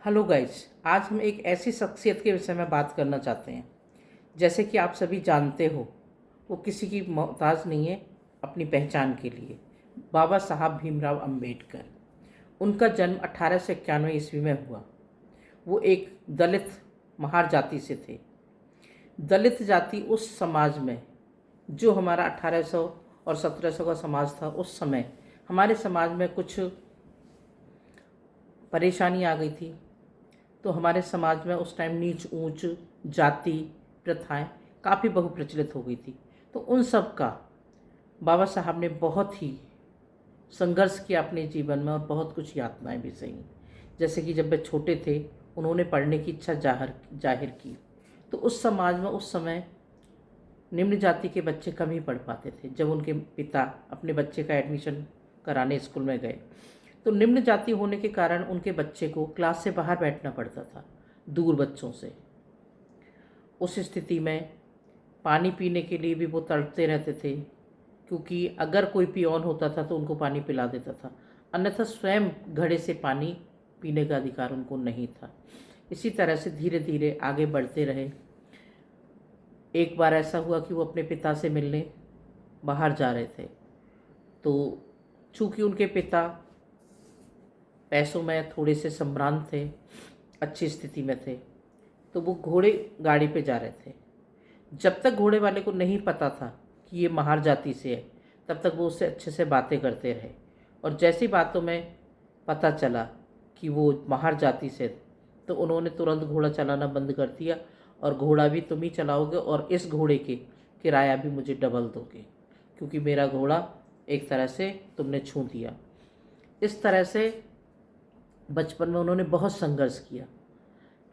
Hello guys, आज हम एक ऐसी शख्सियत के विषय में बात करना चाहते हैं। जैसे कि आप सभी जानते हो, वो किसी की मोहताज नहीं है अपनी पहचान के लिए। बाबा साहब भीमराव अंबेडकर। उनका जन्म 1891 ईस्वी में हुआ। वो एक दलित महार जाति से थे। दलित जाति उस समाज में, जो हमारा 1800 और 1700 का समाज था, उस समय हमारे समाज में कुछ परेशानी आ गई थी। तो हमारे समाज में उस टाइम नीच ऊंच जाति प्रथाएं काफ़ी बहुप्रचलित हो गई थी। तो उन सब का बाबा साहब ने बहुत ही संघर्ष किया अपने जीवन में, और बहुत कुछ यातनाएं भी सही। जैसे कि जब वे छोटे थे, उन्होंने पढ़ने की इच्छा जाहिर की। तो उस समाज में उस समय निम्न जाति के बच्चे कम ही पढ़ पाते थे। जब उनके पिता अपने बच्चे का एडमिशन कराने स्कूल में गए, तो निम्न जाति होने के कारण उनके बच्चे को क्लास से बाहर बैठना पड़ता था, दूर बच्चों से। उस स्थिति में पानी पीने के लिए भी वो तड़पते रहते थे, क्योंकि अगर कोई पियोन होता था तो उनको पानी पिला देता था, अन्यथा स्वयं घड़े से पानी पीने का अधिकार उनको नहीं था। इसी तरह से धीरे धीरे आगे बढ़ते रहे। एक बार ऐसा हुआ कि वो अपने पिता से मिलने बाहर जा रहे थे। तो चूँकि उनके पिता पैसों में थोड़े से संभ्रांत थे, अच्छी स्थिति में थे, तो वो घोड़े गाड़ी पे जा रहे थे। जब तक घोड़े वाले को नहीं पता था कि ये महार जाति से है, तब तक वो उससे अच्छे से बातें करते रहे। और जैसी बातों में पता चला कि वो महार जाति से, तो उन्होंने तुरंत घोड़ा चलाना बंद कर दिया, और घोड़ा भी तुम ही चलाओगे, और इस घोड़े के किराया भी मुझे डबल दोगे, क्योंकि मेरा घोड़ा एक तरह से तुमने छू दिया। इस तरह से बचपन में उन्होंने बहुत संघर्ष किया।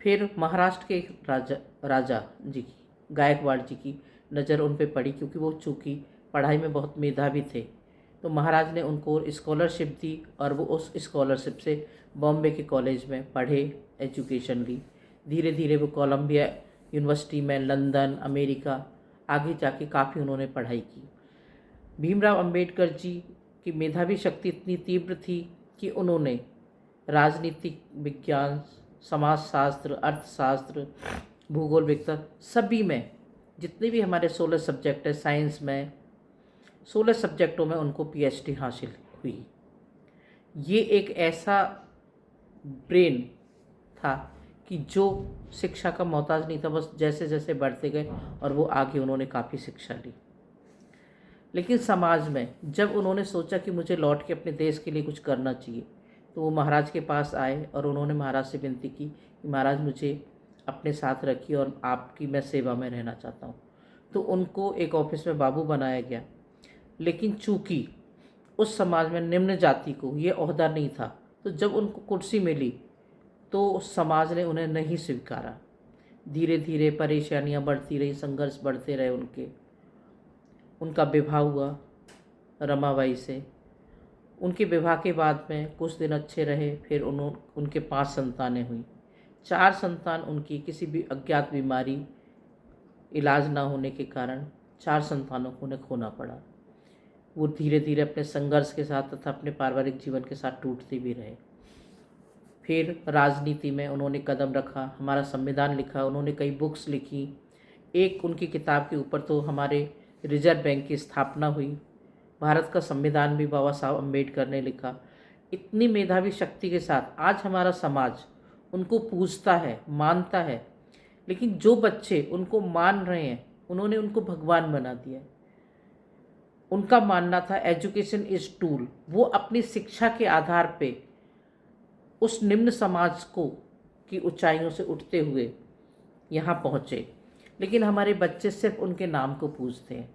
फिर महाराष्ट्र के एक राजा जी की, गायकवाड़ जी की नज़र उन पे पड़ी, क्योंकि वो चूँकि पढ़ाई में बहुत मेधावी थे। तो महाराज ने उनको स्कॉलरशिप दी, और वो उस स्कॉलरशिप से बॉम्बे के कॉलेज में पढ़े, एजुकेशन ली। धीरे धीरे वो कोलंबिया यूनिवर्सिटी में, लंदन, अमेरिका आगे जाके काफ़ी उन्होंने पढ़ाई की। भीमराव अंबेडकर जी की मेधावी शक्ति इतनी तीव्र थी कि उन्होंने राजनीतिक विज्ञान, समाजशास्त्र, अर्थशास्त्र, भूगोल विज्ञान सभी में, जितने भी हमारे 16 सब्जेक्ट है, साइंस में 16 सब्जेक्टों में उनको पीएचडी हासिल हुई। ये एक ऐसा ब्रेन था कि जो शिक्षा का मोहताज नहीं था, बस जैसे जैसे बढ़ते गए और वो आगे उन्होंने काफ़ी शिक्षा ली। लेकिन समाज में जब उन्होंने सोचा कि मुझे लौट के अपने देश के लिए कुछ करना चाहिए, तो वो महाराज के पास आए और उन्होंने महाराज से विनती की कि महाराज मुझे अपने साथ रखिए और आपकी मैं सेवा में रहना चाहता हूँ। तो उनको एक ऑफिस में बाबू बनाया गया। लेकिन चूँकि उस समाज में निम्न जाति को ये ओहदा नहीं था, तो जब उनको कुर्सी मिली तो समाज ने उन्हें नहीं स्वीकारा। धीरे धीरे परेशानियाँ बढ़ती रही, संघर्ष बढ़ते रहे। उनका विवाह हुआ रमाबाई से। उनके विवाह के बाद में कुछ दिन अच्छे रहे, फिर उनके 5 संतानें हुई। 4 संतान उनकी किसी भी अज्ञात बीमारी, इलाज ना होने के कारण 4 संतानों को उन्हें खोना पड़ा। वो धीरे धीरे अपने संघर्ष के साथ तथा अपने पारिवारिक जीवन के साथ टूटते भी रहे। फिर राजनीति में उन्होंने कदम रखा, हमारा संविधान लिखा, उन्होंने कई बुक्स लिखी। एक उनकी किताब के ऊपर तो हमारे रिजर्व बैंक की स्थापना हुई। भारत का संविधान भी बाबा साहब अम्बेडकर ने लिखा। इतनी मेधावी शक्ति के साथ आज हमारा समाज उनको पूजता है, मानता है। लेकिन जो बच्चे उनको मान रहे हैं, उन्होंने उनको भगवान बना दिया। उनका मानना था एजुकेशन इज टूल। वो अपनी शिक्षा के आधार पे उस निम्न समाज को की ऊंचाइयों से उठते हुए यहाँ पहुँचे। लेकिन हमारे बच्चे सिर्फ उनके नाम को पूजते हैं।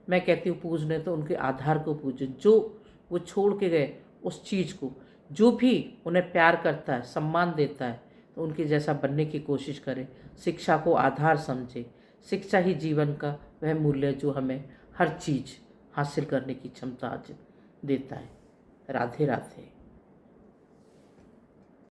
मैं कहती हूँ पूजने तो उनके आधार को पूजो, जो वो छोड़ के गए उस चीज़ को। जो भी उन्हें प्यार करता है, सम्मान देता है, तो उनके जैसा बनने की कोशिश करें। शिक्षा को आधार समझे। शिक्षा ही जीवन का वह मूल्य जो हमें हर चीज़ हासिल करने की क्षमता देता है। राधे राधे।